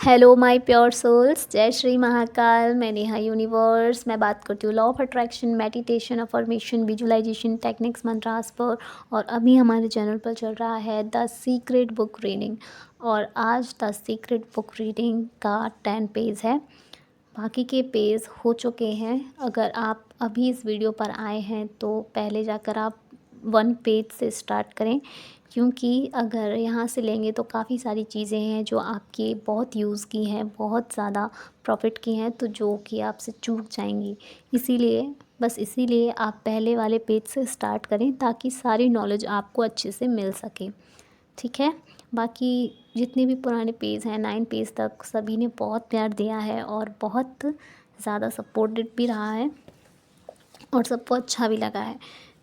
Hello my pure souls, जय श्री महाकाल। मैं Neha universe. मैं बात करती हूँ law of attraction, meditation, affirmation, visualisation techniques, mantras पर। और अभी हमारे चैनल पर चल रहा है द सीक्रेट बुक रीडिंग। और आज द सीक्रेट बुक रीडिंग का 10 पेज है। बाकी के पेज हो चुके हैं। अगर आप अभी इस वीडियो पर आए हैं तो पहले जाकर आप 1 पेज से स्टार्ट करें, क्योंकि अगर यहाँ से लेंगे तो काफ़ी सारी चीज़ें हैं जो आपकी बहुत यूज़ की हैं, बहुत ज़्यादा प्रॉफिट की हैं, तो जो कि आपसे चूक जाएंगी। इसीलिए आप पहले वाले पेज से स्टार्ट करें ताकि सारी नॉलेज आपको अच्छे से मिल सके। ठीक है। बाकी जितने भी पुराने पेज हैं 9 पेज तक सभी ने बहुत प्यार दिया है और बहुत ज़्यादा सपोर्टेड भी रहा है और सबको अच्छा भी लगा है।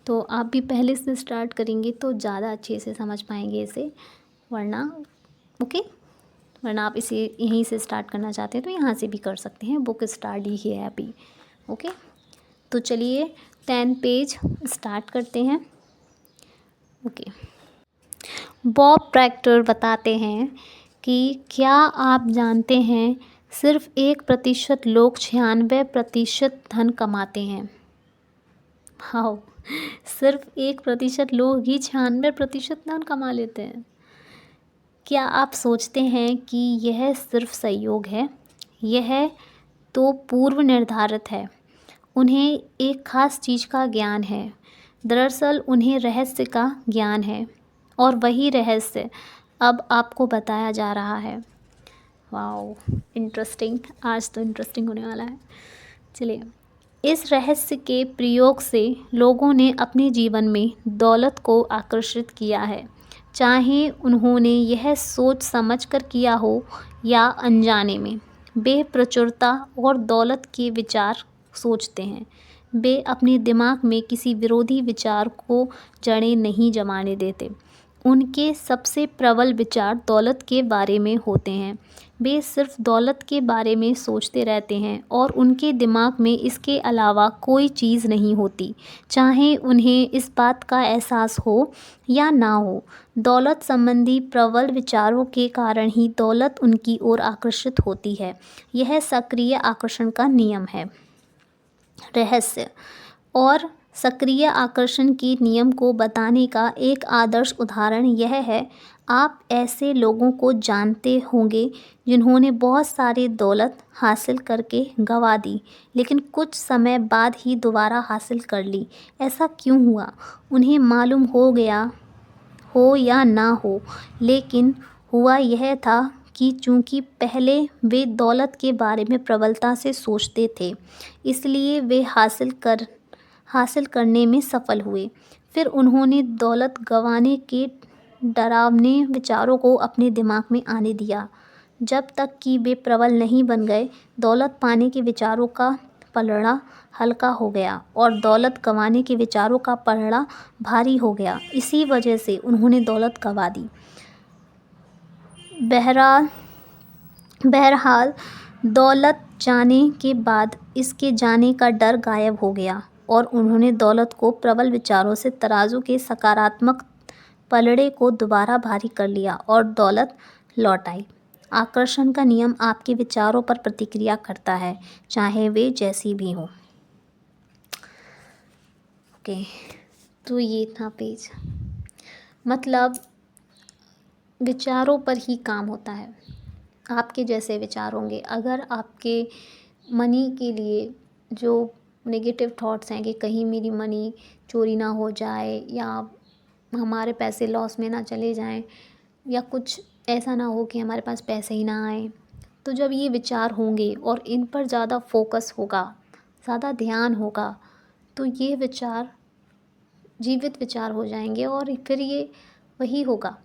तो आप भी पहले से स्टार्ट करेंगे तो ज़्यादा अच्छे से समझ पाएंगे इसे। वरना ओके, वरना आप इसे यहीं से स्टार्ट करना चाहते हैं तो यहाँ से भी कर सकते हैं। बुक स्टार्ट ही है अभी। ओके, तो चलिए 10 पेज स्टार्ट करते हैं। ओके। बॉब प्रैक्टर बताते हैं कि क्या आप जानते हैं सिर्फ 1% लोग 96% धन कमाते हैं। हाँ, सिर्फ 1% लोग ही 96% धन कमा लेते हैं। क्या आप सोचते हैं कि यह सिर्फ संयोग है? यह तो पूर्व निर्धारित है। उन्हें एक खास चीज़ का ज्ञान है। दरअसल उन्हें रहस्य का ज्ञान है और वही रहस्य अब आपको बताया जा रहा है। Wow, interesting. आज तो इंटरेस्टिंग होने वाला है। चलिए, इस रहस्य के प्रयोग से लोगों ने अपने जीवन में दौलत को आकर्षित किया है, चाहे उन्होंने यह सोच समझकर किया हो या अनजाने में। वे प्रचुरता और दौलत के विचार सोचते हैं। वे अपने दिमाग में किसी विरोधी विचार को जड़ें नहीं जमाने देते। उनके सबसे प्रबल विचार दौलत के बारे में होते हैं। वे सिर्फ दौलत के बारे में सोचते रहते हैं और उनके दिमाग में इसके अलावा कोई चीज़ नहीं होती, चाहे उन्हें इस बात का एहसास हो या ना हो। दौलत संबंधी प्रबल विचारों के कारण ही दौलत उनकी ओर आकर्षित होती है। यह सक्रिय आकर्षण का नियम है। रहस्य और सक्रिय आकर्षण के नियम को बताने का एक आदर्श उदाहरण यह है। आप ऐसे लोगों को जानते होंगे जिन्होंने बहुत सारी दौलत हासिल करके गंवा दी, लेकिन कुछ समय बाद ही दोबारा हासिल कर ली। ऐसा क्यों हुआ? उन्हें मालूम हो गया हो या ना हो, लेकिन हुआ यह था कि चूंकि पहले वे दौलत के बारे में प्रबलता से सोचते थे, इसलिए वे हासिल करने में सफल हुए। फिर उन्होंने दौलत गंवाने के डरावने विचारों को अपने दिमाग में आने दिया। जब तक कि वे प्रबल नहीं बन गए, दौलत पाने के विचारों का पलड़ा हल्का हो गया और दौलत गंवाने के विचारों का पलड़ा भारी हो गया। इसी वजह से उन्होंने दौलत गंवा दी। बहरहाल दौलत जाने के बाद इसके जाने का डर गायब हो गया और उन्होंने दौलत को प्रबल विचारों से तराजू के सकारात्मक पलड़े को दोबारा भारी कर लिया और दौलत लौट आई। आकर्षण का नियम आपके विचारों पर प्रतिक्रिया करता है, चाहे वे जैसी भी हों। ओके, तो ये था पेज। मतलब विचारों पर ही काम होता है। आपके जैसे विचार होंगे। अगर आपके मनी के लिए जो नेगेटिव थॉट्स हैं कि कहीं मेरी मनी चोरी ना हो जाए या हमारे पैसे लॉस में ना चले जाएं या कुछ ऐसा ना हो कि हमारे पास पैसे ही ना आए, तो जब ये विचार होंगे और इन पर ज़्यादा फोकस होगा, ज़्यादा ध्यान होगा, तो ये विचार जीवित विचार हो जाएंगे और फिर ये वही होगा,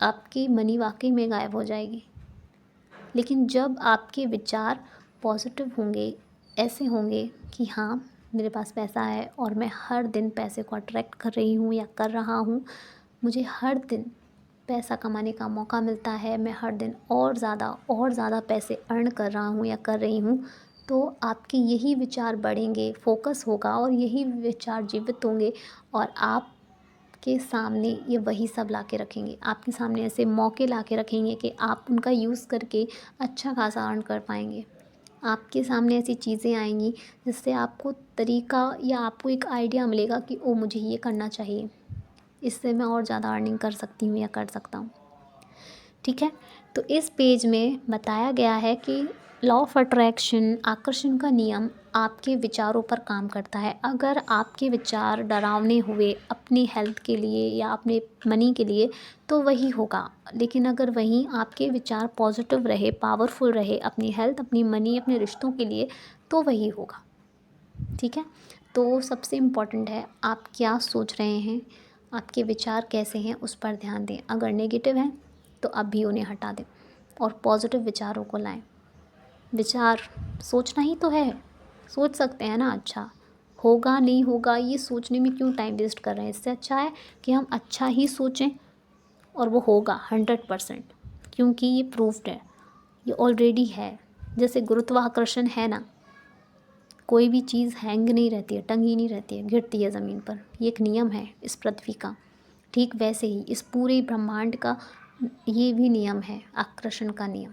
आपकी मनी वाकई में गायब हो जाएगी। लेकिन जब आपके विचार पॉजिटिव होंगे, ऐसे होंगे कि हाँ, मेरे पास पैसा है और मैं हर दिन पैसे को अट्रैक्ट कर रही हूँ या कर रहा हूँ, मुझे हर दिन पैसा कमाने का मौका मिलता है, मैं हर दिन और ज़्यादा पैसे अर्न कर रहा हूँ या कर रही हूँ, तो आपके यही विचार बढ़ेंगे, फोकस होगा और यही विचार जीवित होंगे और आप आपके सामने ये वही सब ला के रखेंगे, आपके सामने ऐसे मौके ला के रखेंगे कि आप उनका यूज़ करके अच्छा खासा अर्न कर पाएंगे। आपके सामने ऐसी चीज़ें आएंगी जिससे आपको तरीका या आपको एक आइडिया मिलेगा कि ओ मुझे ये करना चाहिए, इससे मैं और ज़्यादा अर्निंग कर सकती हूँ या कर सकता हूँ। ठीक है, तो इस पेज में बताया गया है कि लॉ ऑफ अट्रैक्शन, आकर्षण का नियम आपके विचारों पर काम करता है। अगर आपके विचार डरावने हुए अपनी हेल्थ के लिए या अपने मनी के लिए तो वही होगा, लेकिन अगर वहीं आपके विचार पॉजिटिव रहे, पावरफुल रहे अपनी हेल्थ, अपनी मनी, अपने रिश्तों के लिए, तो वही होगा। ठीक है, तो सबसे इम्पॉर्टेंट है आप क्या सोच रहे हैं, आपके विचार कैसे हैं, उस पर ध्यान दें। अगर नेगेटिव हैं तो अभी उन्हें हटा दें और पॉजिटिव विचारों को लाएं। विचार सोचना ही तो है, सोच सकते हैं ना। अच्छा होगा नहीं होगा ये सोचने में क्यों टाइम वेस्ट कर रहे हैं, इससे अच्छा है कि हम अच्छा ही सोचें और वो होगा 100%, क्योंकि ये प्रूफ्ड है, ये ऑलरेडी है। जैसे गुरुत्वाकर्षण है ना, कोई भी चीज़ हैंग नहीं रहती है, टंगी नहीं रहती है, गिरती है ज़मीन पर, ये एक नियम है इस पृथ्वी का। ठीक वैसे ही इस पूरे ब्रह्मांड का ये भी नियम है, आकर्षण का नियम,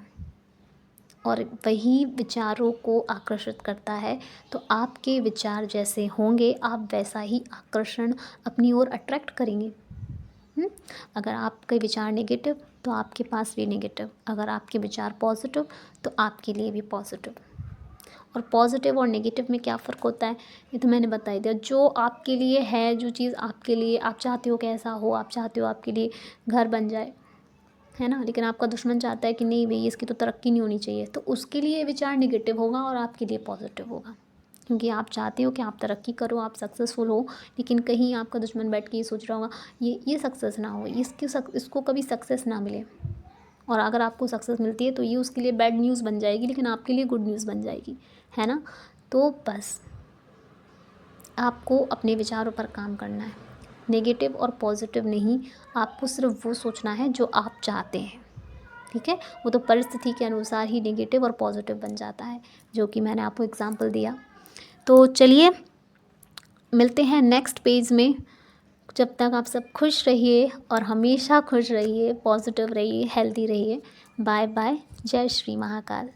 और वही विचारों को आकर्षित करता है। तो आपके विचार जैसे होंगे आप वैसा ही आकर्षण अपनी ओर अट्रैक्ट करेंगे। अगर आपके विचार नेगेटिव तो आपके पास भी नेगेटिव, अगर आपके विचार पॉजिटिव तो आपके लिए भी पॉजिटिव। और पॉजिटिव और नेगेटिव में क्या फ़र्क होता है ये तो मैंने बता ही दिया। जो आपके लिए है, जो चीज़ आपके लिए आप चाहते हो कैसा हो, आप चाहते हो आपके लिए घर बन जाए, है ना, लेकिन आपका दुश्मन चाहता है कि नहीं भाई इसकी तो तरक्की नहीं होनी चाहिए, तो उसके लिए विचार नेगेटिव होगा और आपके लिए पॉजिटिव होगा। क्योंकि आप चाहते हो कि आप तरक्की करो, आप सक्सेसफुल हो, लेकिन कहीं आपका दुश्मन बैठ के ये सोच रहा होगा ये सक्सेस ना हो, इसको कभी सक्सेस ना मिले, और अगर आपको सक्सेस मिलती है तो ये उसके लिए बैड न्यूज़ बन जाएगी, लेकिन आपके लिए गुड न्यूज़ बन जाएगी, है ना। तो बस आपको अपने विचारों पर काम करना है, नेगेटिव और पॉजिटिव नहीं, आपको सिर्फ वो सोचना है जो आप चाहते हैं। ठीक है, वो तो परिस्थिति के अनुसार ही नेगेटिव और पॉजिटिव बन जाता है, जो कि मैंने आपको एग्जांपल दिया। तो चलिए मिलते हैं नेक्स्ट पेज में। जब तक आप सब खुश रहिए और हमेशा खुश रहिए, पॉजिटिव रहिए, हेल्दी रहिए। बाय बाय, जय श्री महाकाल।